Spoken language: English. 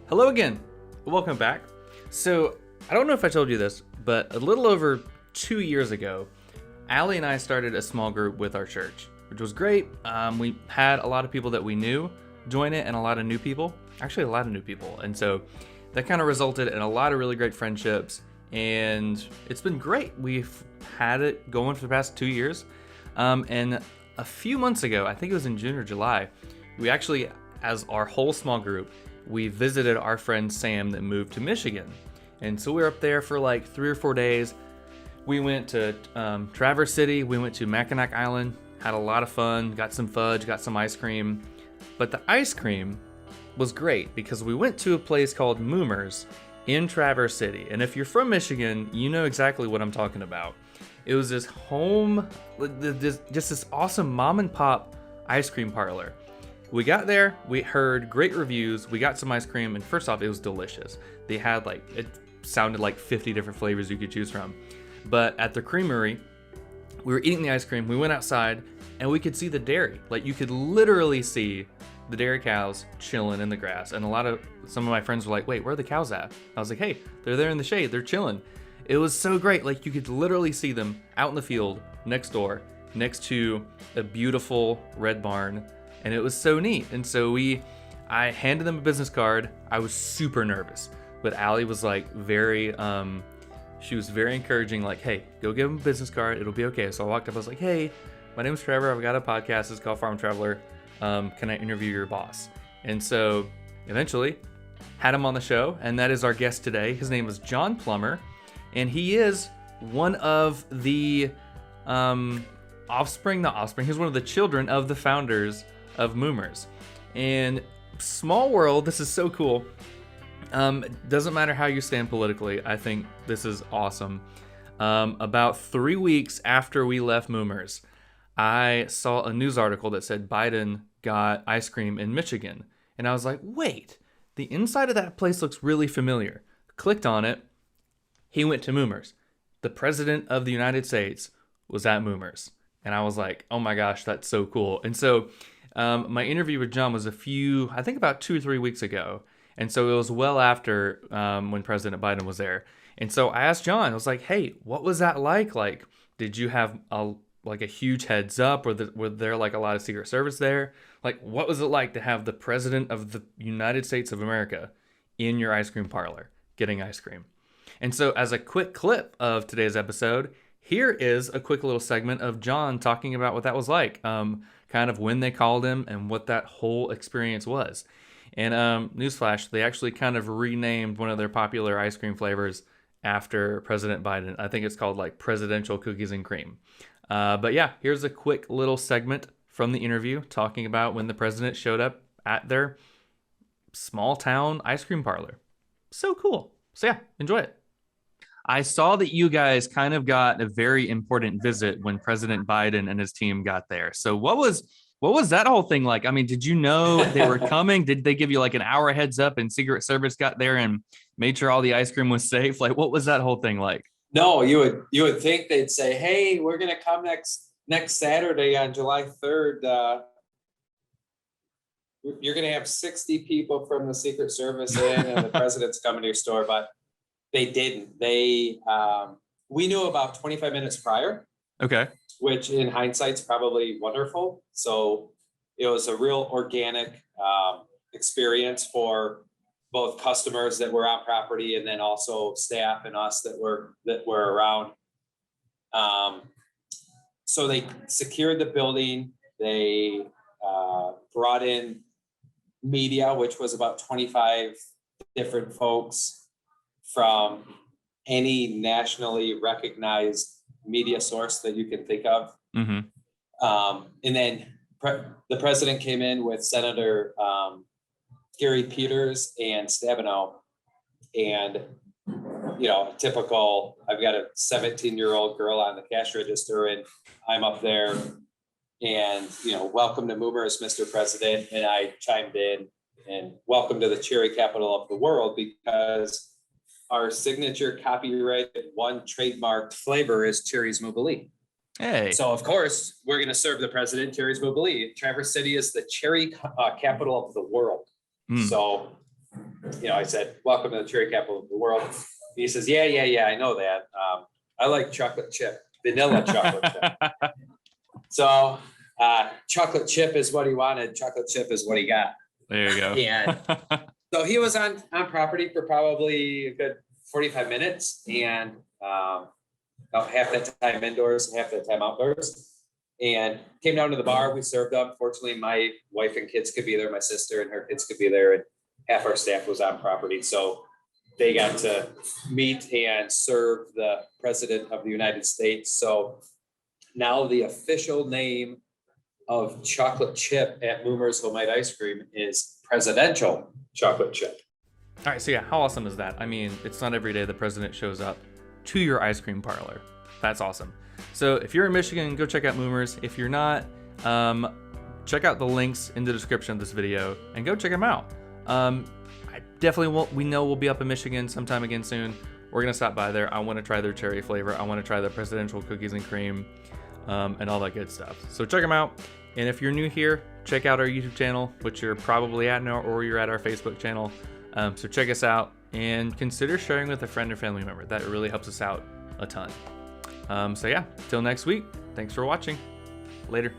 Hello again. Welcome back. So, I don't know if I told you this, but a little over 2 years ago, Allie and I started a small group with our church, which was great. We had a lot of people that we knew join it and a lot of new people. Actually, a lot of new people. And so that kind of resulted in a lot of really great friendships. And it's been great. We've had it going for the past 2 years. And a few months ago, I think it was in June or July, we actually, as our whole small group, we visited our friend Sam that moved to Michigan. And so we were up there for like 3 or 4 days. We went to Traverse City, we went to Mackinac Island, had a lot of fun, got some fudge, got some ice cream. But the ice cream was great because we went to a place called Moomers in Traverse City. And if you're from Michigan, you know exactly what I'm talking about. It was this just this awesome mom and pop ice cream parlor. We got there, we heard great reviews, we got some ice cream, and first off, it was delicious. They had it sounded like 50 different flavors you could choose from. But at the creamery, we were eating the ice cream, we went outside, and we could see the dairy. Like, you could literally see the dairy cows chilling in the grass. And some of my friends were like, wait, where are the cows at? I was like, hey, they're there in the shade, they're chilling. It was so great, like you could literally see them out in the field next door, next to a beautiful red barn. And it was so neat. And so I handed them a business card. I was super nervous, but Allie was like she was very encouraging, like, hey, go give them a business card. It'll be okay. So I walked up, I was like, hey, my name is Trevor. I've got a podcast. It's called Farm Traveler. Can I interview your boss? And so eventually had him on the show. And that is our guest today. His name is Jon Plummer. And he is one of the he's one of the children of the founders of Moomers. And small world, this is so cool. Doesn't matter how you stand politically, I think this is awesome. About 3 weeks after we left Moomers, I saw a news article that said Biden got ice cream in Michigan. And I was like, wait, the inside of that place looks really familiar. Clicked on it. He went to Moomers. The president of the United States was at Moomers. And I was like, oh my gosh, that's so cool. And so my interview with Jon was I think about 2 or 3 weeks ago. And so it was well after when President Biden was there. And so I asked Jon, I was like, hey, what was that like? Like, did you have a huge heads up? Were there like a lot of Secret Service there? Like, what was it like to have the president of the United States of America in your ice cream parlor getting ice cream? And so as a quick clip of today's episode, here is a quick little segment of Jon talking about what that was like, kind of when they called him and what that whole experience was. And newsflash, they actually kind of renamed one of their popular ice cream flavors after President Biden. I think it's called like Presidential Cookies and Cream. But yeah, here's a quick little segment from the interview talking about when the president showed up at their small town ice cream parlor. So cool. So yeah, enjoy it. I saw that you guys kind of got a very important visit when President Biden and his team got there. So what was that whole thing like? I mean, did you know they were coming? Did they give you like an hour heads up and Secret Service got there and made sure all the ice cream was safe? Like, what was that whole thing like? No, you would think they'd say, hey, we're going to come next Saturday on July 3rd. You're going to have 60 people from the Secret Service in and the president's coming to your store, but they didn't. We knew about 25 minutes prior. Okay. Which in hindsight's probably wonderful. So it was a real organic experience for both customers that were on property and then also staff and us that were around. So they secured the building. They brought in media, which was about 25 different folks from any nationally recognized media source that you can think of. Mm-hmm. And then the president came in with Senator Gary Peters and Stabenow. And, typical, I've got a 17-year-old girl on the cash register and I'm up there and, welcome to Moomers, Mr. President. And I chimed in and welcome to the cherry capital of the world, because our signature copyrighted one trademarked flavor is Cherry's Moubalie. Hey. So of course we're going to serve the president Cherry's Moubalie. Traverse City is the cherry capital of the world. So I said, welcome to the cherry capital of the world. He says, yeah, I know that. I like chocolate chip, vanilla chocolate chip. So chocolate chip is what he wanted. Chocolate chip is what he got. There you go. And so he was on property for probably a good 45 minutes, and about half that time indoors, half that time outdoors. And came down to the bar. We served up. Fortunately, my wife and kids could be there. My sister and her kids could be there, and half our staff was on property. So they got to meet and serve the President of the United States. So now the official name of chocolate chip at Moomers Handmade Ice Cream is presidential chocolate chip. All right, so yeah, how awesome is that? I mean, it's not every day the president shows up to your ice cream parlor. That's awesome. So if you're in Michigan, go check out Moomers. If you're not, check out the links in the description of this video and go check them out. I definitely won't. We know we'll be up in Michigan sometime again soon. We're gonna stop by there. I want to try their cherry flavor. I want to try the presidential cookies and cream, and all that good stuff. So check them out. And if you're new here, check out our YouTube channel, which you're probably at now, or you're at our Facebook channel. So check us out and consider sharing with a friend or family member. That really helps us out a ton. So yeah, till next week. Thanks for watching. Later.